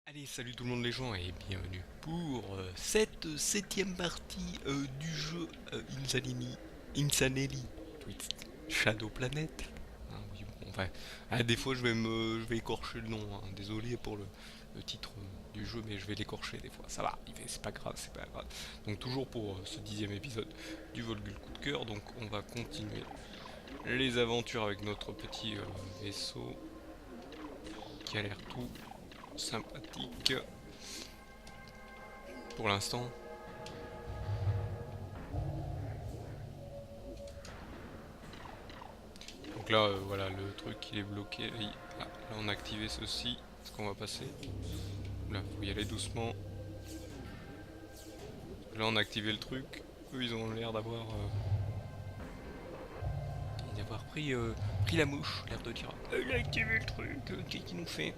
Allez, salut tout le monde les gens et bienvenue pour cette septième partie du jeu Insanity Twist Shadow Planet. Ah oui, bon, enfin, des fois je vais écorcher le nom, hein. Désolé pour le titre du jeu, mais je vais l'écorcher des fois. Ça va, c'est pas grave, c'est pas grave. Donc toujours pour ce dixième épisode du Volgul coup de cœur, donc on va continuer les aventures avec notre petit vaisseau qui a l'air tout sympathique pour l'instant. Donc là, voilà, le truc il est bloqué. Ah, là, on a activé ceci. Est-ce qu'on va passer? Là, faut y aller doucement. Là, on a activé le truc. Eux, ils ont l'air d'avoir pris la mouche. L'air de dire, il a activé le truc. Qu'est-ce qu'il nous fait?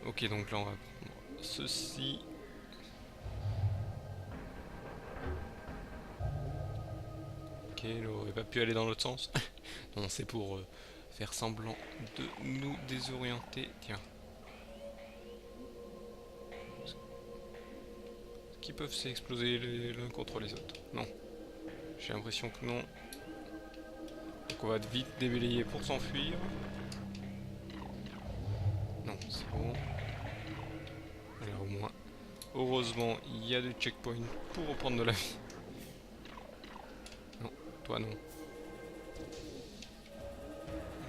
Ok, donc là, on va prendre ceci. Ok, il aurait pas pu aller dans l'autre sens. Non, c'est pour faire semblant de nous désorienter. Tiens, qui peuvent s'exploser l'un contre les autres? Non, j'ai l'impression que non. Donc on va vite déblayer pour s'enfuir. Non, c'est bon. Voilà, au moins. Heureusement, il y a des checkpoints pour reprendre de la vie. Non, toi non.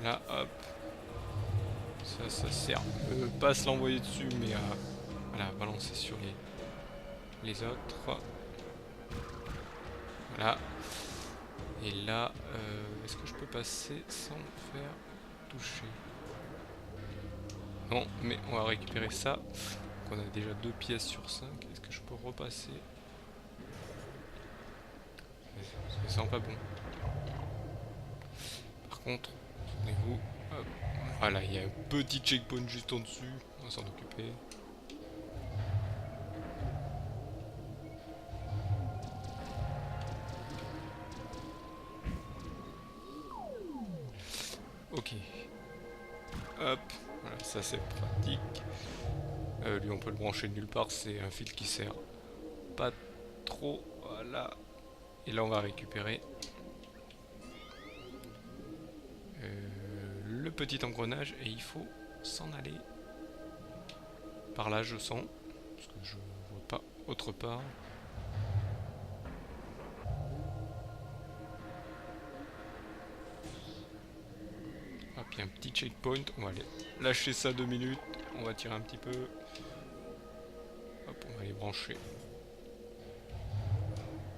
Là, hop. Ça sert. Pas à se l'envoyer dessus, mais à voilà, balancer sur les autres. Voilà. Et là, est-ce que je peux passer sans me faire toucher? Non, mais on va récupérer ça. Donc on a déjà 2 pièces sur 5. Est-ce que je peux repasser? Ça sent pas bon. Par contre, souvenez-vous, hop, voilà, il y a un petit checkpoint juste en dessus, on va s'en occuper. Ok, hop, voilà, ça c'est pratique. Lui on peut le brancher de nulle part, c'est un fil qui sert pas trop, voilà. Et là on va récupérer le petit engrenage et il faut s'en aller par là je sens, parce que je vois pas autre part. Hop, il y a un petit checkpoint, on va aller lâcher ça 2 minutes, on va tirer un petit peu. Hop, on va les brancher.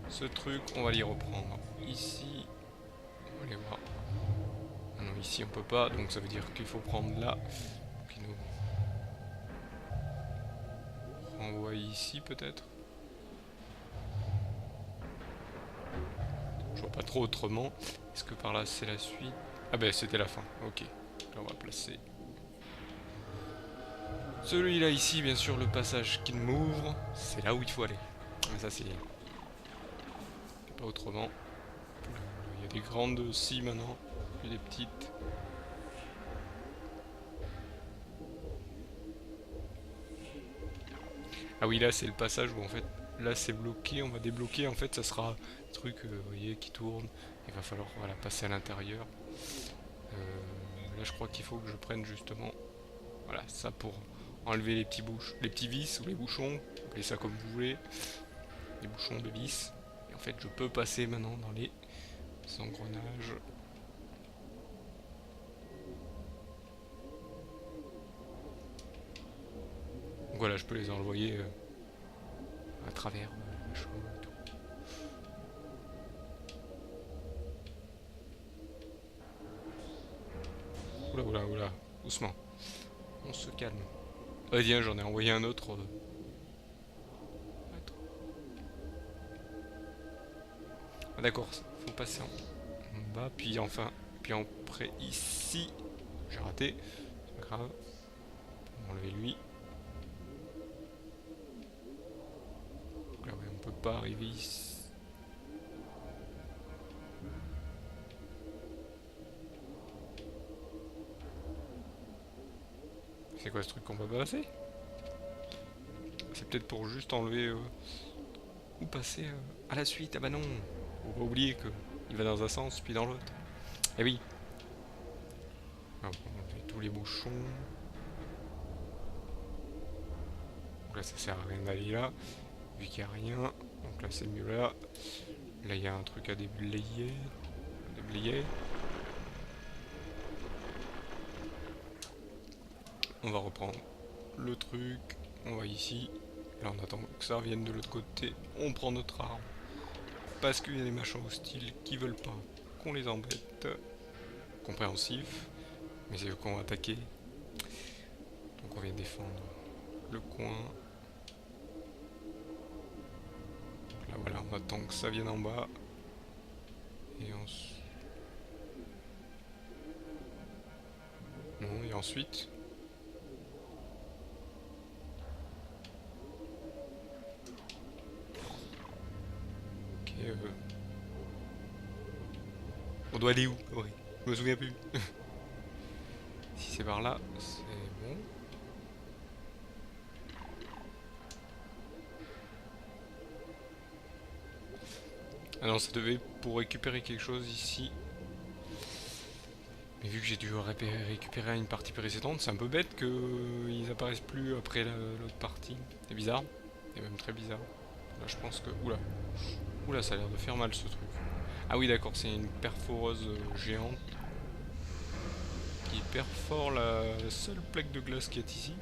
Ce truc, on va l'y reprendre. Ici, on va aller voir. Ah non, ici on peut pas, donc ça veut dire qu'il faut prendre là. Qui nous renvoie ici peut-être. Je vois pas trop autrement. Est-ce que par là c'est la suite? Ah ben c'était la fin, ok. Là on va placer celui-là ici, bien sûr, le passage qui m'ouvre. C'est là où il faut aller. Mais ça c'est pas autrement. Il y a des grandes scies maintenant, puis des petites. Ah oui, là c'est le passage où en fait, là c'est bloqué, on va débloquer, en fait ça sera un truc, vous voyez, qui tourne. Il va falloir voilà, passer à l'intérieur. Là je crois qu'il faut que je prenne justement, voilà, ça pour enlever les les petits vis ou les bouchons, appelez ça comme vous voulez, les bouchons de vis. Et en fait je peux passer maintenant dans les engrenages. Donc voilà, je peux les envoyer à travers la chose et tout. Oula, oula, oula, doucement. On se calme. Ah tiens, j'en ai envoyé un autre. Ah d'accord, faut passer en bas, puis enfin, puis après ici. J'ai raté, c'est pas grave. On va enlever lui. Là ouais, on peut pas arriver ici. C'est quoi ce truc qu'on va passer? C'est peut-être pour juste enlever ou passer à la suite. Ah bah non, faut pas oublier que il va dans un sens puis dans l'autre. Eh oui. Alors, on enlever tous les bouchons. Donc là ça sert à rien d'aller là, vu qu'il n'y a rien. Donc là c'est mieux là. Là il y a un truc à déblayer. Déblayer. On va reprendre le truc. On va ici. Là on attend que ça revienne de l'autre côté. On prend notre arme. Parce qu'il y a des machins hostiles qui veulent pas qu'on les embête. Compréhensif. Mais c'est eux qu'on va attaquer. Donc on vient défendre le coin. Là voilà, on attend que ça vienne en bas. Et ensuite... Non, et ensuite... Ok, on doit aller où? Ouais, je me souviens plus. Si c'est par là, c'est bon. Ah non, ça devait pour récupérer quelque chose ici. Mais vu que j'ai dû récupérer une partie précédente, c'est un peu bête qu'ils apparaissent plus après l'autre partie. C'est bizarre. C'est même très bizarre. Là, je pense que... Oula. Oula, ça a l'air de faire mal ce truc. Ah oui, d'accord, c'est une perforeuse géante qui perfore la seule plaque de glace qui est ici.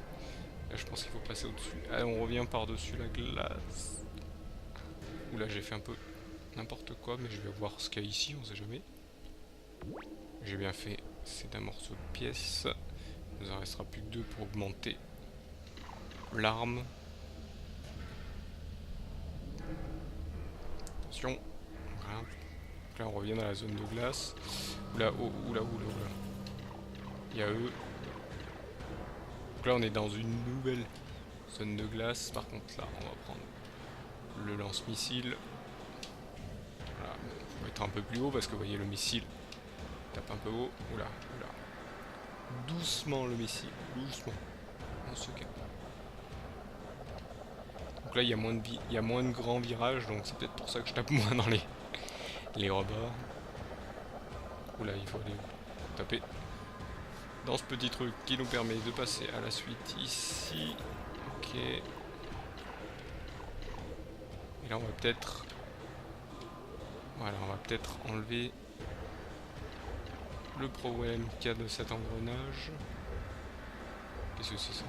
Là, je pense qu'il faut passer au-dessus. Ah, on revient par-dessus la glace. Oula, j'ai fait un peu n'importe quoi, mais je vais voir ce qu'il y a ici, on sait jamais. J'ai bien fait, c'est un morceau de pièce. Il nous en restera plus que deux pour augmenter l'arme. Attention, voilà. Donc là on revient dans la zone de glace. Oula, oh, oula, oula, oula. Il y a eux. Donc là on est dans une nouvelle zone de glace. Par contre là on va prendre le lance-missile. Voilà, on va mettre un peu plus haut parce que vous voyez le missile tape un peu haut. Oula, oula. Doucement le missile, doucement. On se calme. Donc là il y a moins de il y a moins de grands virages, donc c'est peut-être pour ça que je tape moins dans les rebords. Oula, il faut aller taper dans ce petit truc qui nous permet de passer à la suite ici. Ok. Et là on va peut-être... Voilà, on va peut-être enlever le problème qu'il y a de cet engrenage. Qu'est-ce que c'est ça?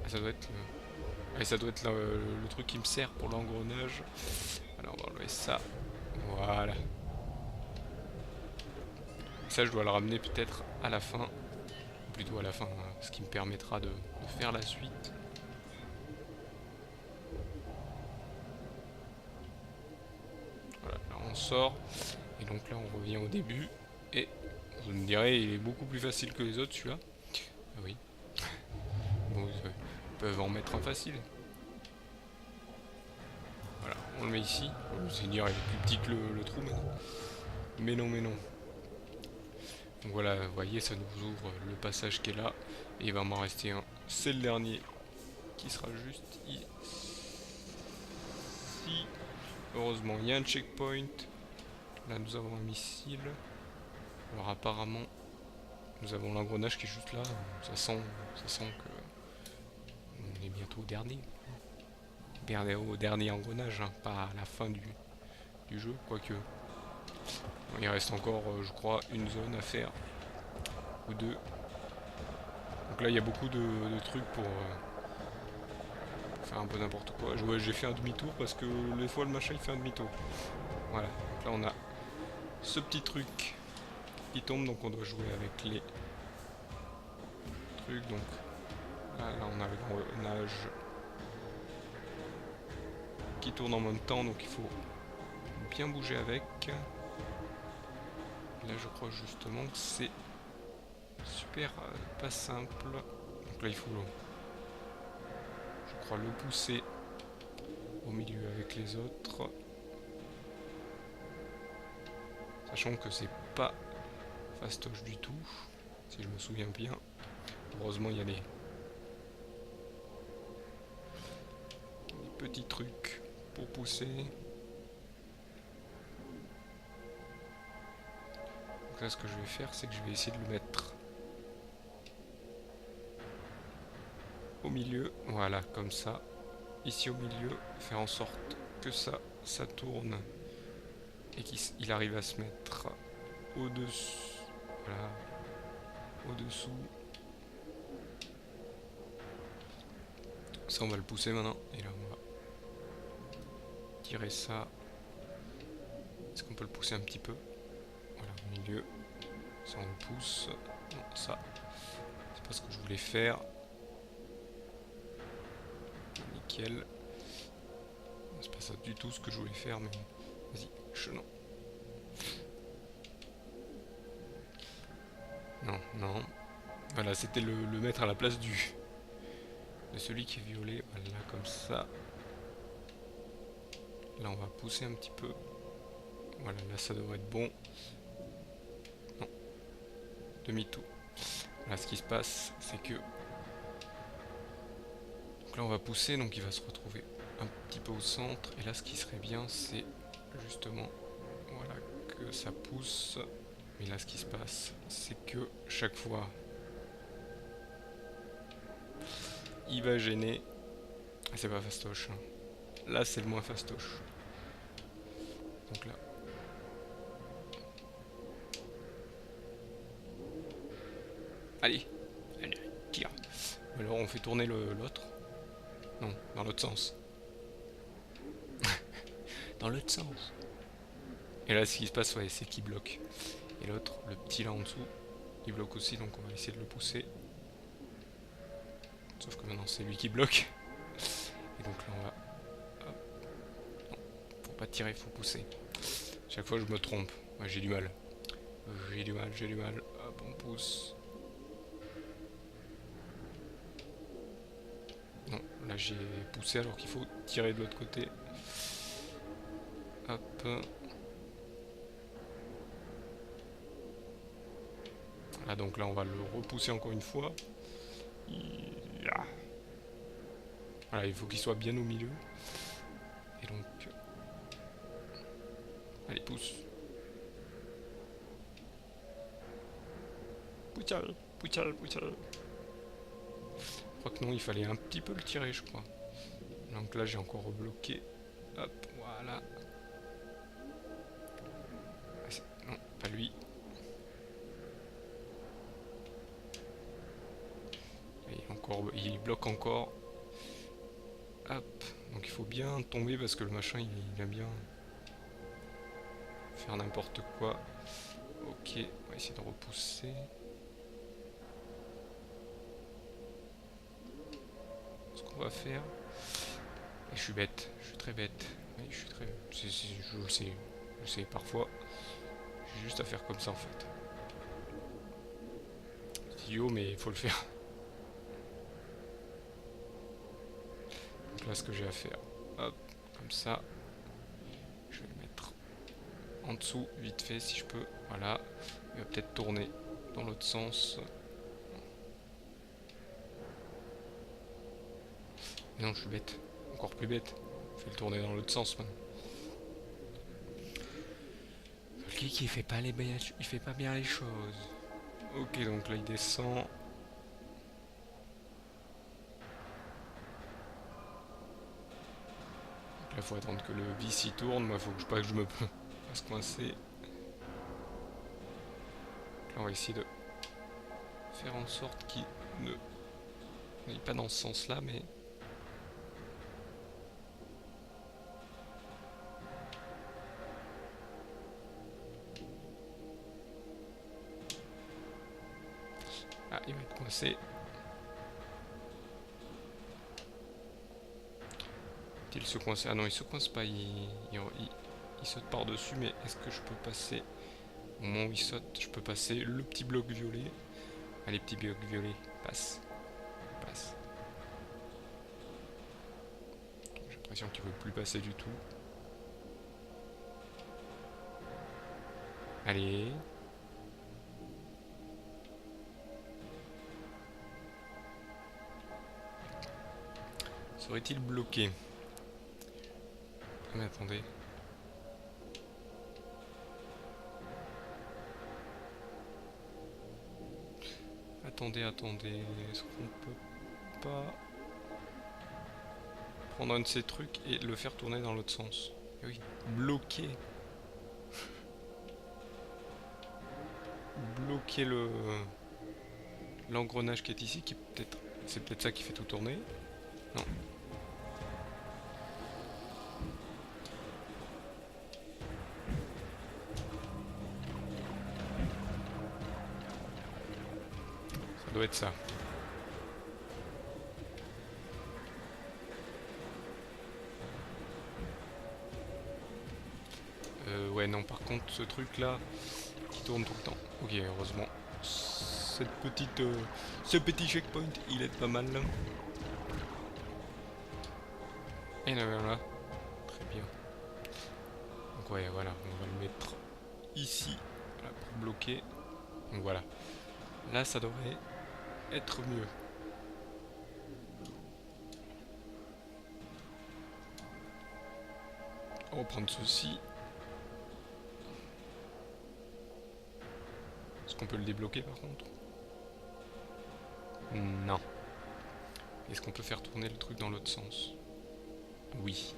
Ah, ça doit être ça doit être le truc qui me sert pour l'engrenage. Alors on va enlever ça. Voilà. Ça je dois le ramener peut-être à la fin. Ou plutôt à la fin, hein, ce qui me permettra de faire la suite. Voilà, là on sort. Et donc là on revient au début. Et vous me direz, il est beaucoup plus facile que les autres celui-là. Ah oui. Bon, ils peuvent en mettre un facile. Voilà, on le met ici. Le seigneur il est plus petit que le trou maintenant. Mais non, mais non. Donc voilà, vous voyez, ça nous ouvre le passage qui est là. Et il va m'en rester un. C'est le dernier. Qui sera juste ici. Heureusement, il y a un checkpoint. Là, nous avons un missile. Alors apparemment, nous avons l'engrenage qui est juste là. Ça sent que on est bientôt au dernier. Au dernier engrenage, hein, pas à la fin du jeu, quoique. Il reste encore, je crois, une zone à faire. Ou deux. Donc là, il y a beaucoup de trucs pour faire un peu n'importe quoi. Ouais, j'ai fait un demi-tour parce que des fois, le machin, il fait un demi-tour. Voilà. Donc là, on a ce petit truc qui tombe, donc on doit jouer avec les trucs. Donc là on a l'engrenage qui tourne en même temps, donc il faut bien bouger avec. Là je crois justement que c'est super pas simple. Donc là il faut, je crois, le pousser au milieu avec les autres. Sachant que c'est pas fastoche du tout, si je me souviens bien. Heureusement, il y a des petits trucs pour pousser. Donc là, ce que je vais faire, c'est que je vais essayer de le mettre au milieu. Voilà, comme ça. Ici au milieu, faire en sorte que ça tourne et qu'il arrive à se mettre au-dessus. Voilà, au-dessous. Ça, on va le pousser maintenant. Et là, on va tirer ça. Est-ce qu'on peut le pousser un petit peu? Voilà, au milieu. Ça, on le pousse. Non, ça, c'est pas ce que je voulais faire. Nickel. C'est pas ça du tout ce que je voulais faire, mais vas-y, non. Non, non. Voilà, c'était le mettre à la place de celui qui est violet. Voilà, comme ça. Là, on va pousser un petit peu. Voilà, là, ça devrait être bon. Non, demi-tour. Là, ce qui se passe, c'est que... Donc là, on va pousser, donc il va se retrouver un petit peu au centre. Et là, ce qui serait bien, c'est justement... Voilà, que ça pousse. Mais là, ce qui se passe, c'est que chaque fois... Il va gêner. Ah, c'est pas fastoche. Hein. Là, c'est le moins fastoche. Donc là... Allez, allez, tire. Alors on fait tourner l'autre. Non, dans l'autre sens. Dans l'autre sens. Et là, ce qui se passe, ouais, c'est qu'il bloque. Et l'autre, le petit là en dessous, il bloque aussi, donc on va essayer de le pousser. Sauf que maintenant, c'est lui qui bloque. Et donc là, on va... Hop. Non, faut pas tirer, faut pousser. Chaque fois, je me trompe. Ouais, j'ai du mal. J'ai du mal. Hop, on pousse. Non, là, j'ai poussé alors qu'il faut tirer de l'autre côté. Hop. Ah, donc là on va le repousser encore une fois. Voilà, il faut qu'il soit bien au milieu. Et donc... Allez, pousse. Pouchal. Je crois que non, il fallait un petit peu le tirer, je crois. Donc là j'ai encore rebloqué. Hop, voilà. Ah, non, pas lui. Il bloque encore. Hop. Donc il faut bien tomber parce que le machin il aime bien faire n'importe quoi. Ok, on va essayer de repousser. Ce qu'on va faire. Et je suis bête, je suis très bête. Oui, je suis très. Je le sais. Je sais parfois. J'ai juste à faire comme ça en fait. C'est idiot mais il faut le faire. Donc là ce que j'ai à faire. Hop, comme ça. Je vais le mettre en dessous, vite fait si je peux. Voilà. Il va peut-être tourner dans l'autre sens. Mais non, je suis bête. Encore plus bête. Je vais le tourner dans l'autre sens maintenant. Le geek il fait pas bien les choses. Ok, donc là il descend. Donc là faut attendre que le vis y tourne. Moi faut pas que je me fasse coincer. Donc là on va essayer de faire en sorte qu'il ne n'aille pas dans ce sens là, mais... Ah, il va être coincé. Il se coince. Ah non, il se coince pas. Il saute par-dessus. Mais est-ce que je peux passer... Au moment où il saute, je peux passer le petit bloc violet. Allez, petit bloc violet. Passe. Passe. J'ai l'impression qu'il ne veut plus passer du tout. Allez. Serait-il bloqué? Mais attendez. Attendez. Est-ce qu'on peut pas prendre un de ces trucs et le faire tourner dans l'autre sens? Eh oui, bloquer. Bloquer l'engrenage qui est ici, qui peut-être. C'est peut-être ça qui fait tout tourner. Non. Ça doit être ça. Ouais, non, par contre, ce truc-là, qui tourne tout le temps. Ok, heureusement. Ce petit checkpoint, il est pas mal. Et voilà. Très bien. Donc ouais, voilà, on va le mettre ici, voilà, pour bloquer. Donc voilà. Là, ça devrait être mieux. On va prendre ceci. Est-ce qu'on peut le débloquer par contre? Non. Est-ce qu'on peut faire tourner le truc dans l'autre sens? Oui.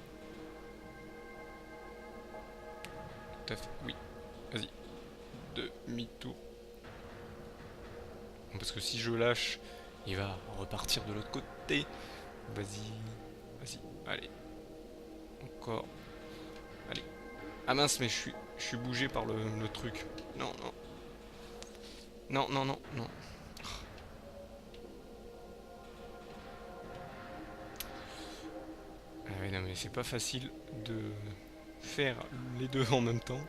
Tout à fait, oui. Vas-y. Demi-tour. Parce que si je lâche, il va repartir de l'autre côté. Vas-y. Vas-y. Allez. Encore. Allez. Ah mince, mais je suis bougé par le truc. Non. Non. Ah ouais, non, mais c'est pas facile de faire les deux en même temps.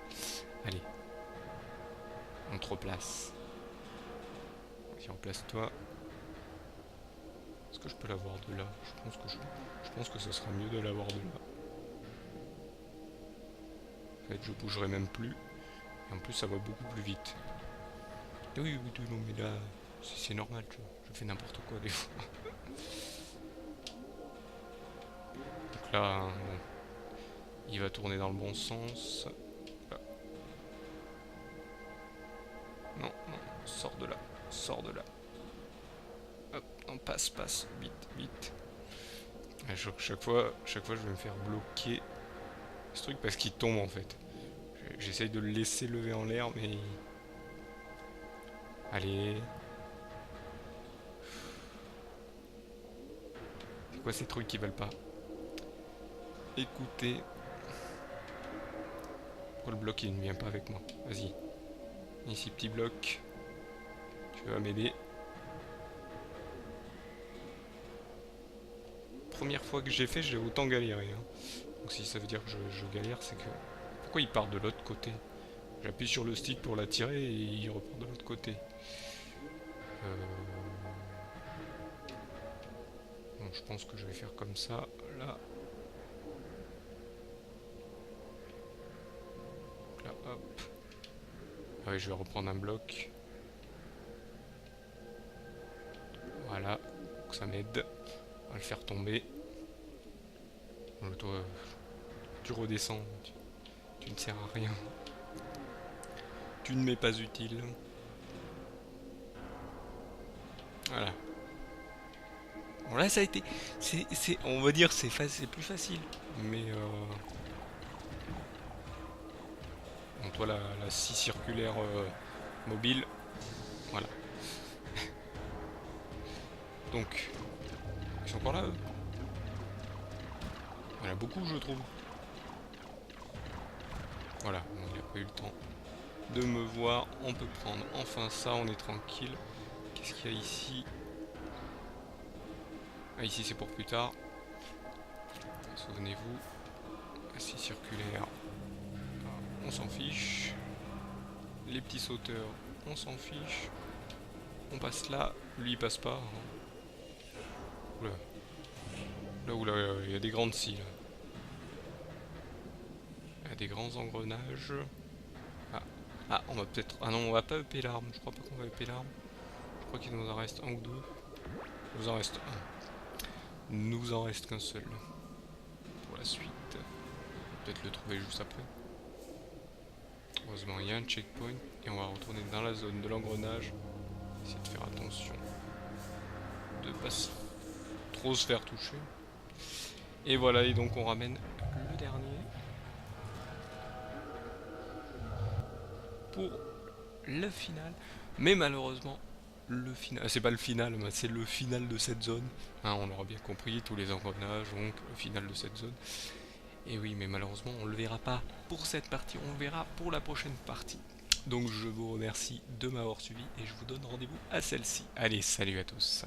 Allez. On te replace. Vas-y, replace-toi. Est-ce que je peux l'avoir de là? Je pense que ce sera mieux de l'avoir de là. En fait, je bougerai même plus. Et en plus, ça va beaucoup plus vite. Oui, non, mais là, c'est normal, je fais n'importe quoi des fois. Donc là, bon, il va tourner dans le bon sens. Là. Non, sors de là. Hop, non, passe, vite. Et chaque fois, je vais me faire bloquer ce truc parce qu'il tombe en fait. J'essaye de le laisser lever en l'air, mais... Allez. C'est quoi ces trucs qui veulent pas? Écoutez. Pourquoi le bloc il ne vient pas avec moi? Vas-y. Ici, petit bloc. Tu vas m'aider. Première fois que j'ai fait, j'ai autant galéré. Hein. Donc si ça veut dire que je galère, c'est que... Pourquoi il part de l'autre côté? J'appuie sur le stick pour l'attirer et il repart de l'autre côté. Bon, je pense que je vais faire comme ça, là. Là, hop. Ah oui, je vais reprendre un bloc. Voilà, donc ça m'aide. On va le faire tomber. Toi, tu redescends. Tu ne sers à rien. Tu ne m'es pas utile. Voilà. Bon là ça a été... on va dire c'est plus facile. Mais bon, toi la scie circulaire mobile. Voilà. Donc... Ils sont encore là eux? Il y en a beaucoup je trouve. Voilà, il n'a pas eu le temps de me voir. On peut prendre enfin ça, on est tranquille. Qu'est-ce qu'il y a ici? Ah, ici c'est pour plus tard. Souvenez-vous. Assis circulaire. On s'en fiche. Les petits sauteurs, on s'en fiche. On passe là. Lui il passe pas. Oula, il y a des grandes scies là. Il y a des grands engrenages. Ah, on va peut-être... Ah non, on va pas upper l'arme. Je crois pas qu'on va upper l'arme. Je crois qu'il nous en reste un ou deux. Il nous en reste un. Nous en reste qu'un seul pour la suite. Peut-être le trouver juste après. Heureusement, il y a un checkpoint et on va retourner dans la zone de l'engrenage. Essayer de faire attention de pas trop se faire toucher. Et voilà, et donc on ramène le dernier pour le final. Mais malheureusement, le final, c'est pas le final, c'est le final de cette zone. Hein, on l'aura bien compris, tous les engrenages, donc le final de cette zone. Et oui, mais malheureusement, on ne le verra pas pour cette partie, on le verra pour la prochaine partie. Donc je vous remercie de m'avoir suivi et je vous donne rendez-vous à celle-ci. Allez, salut à tous.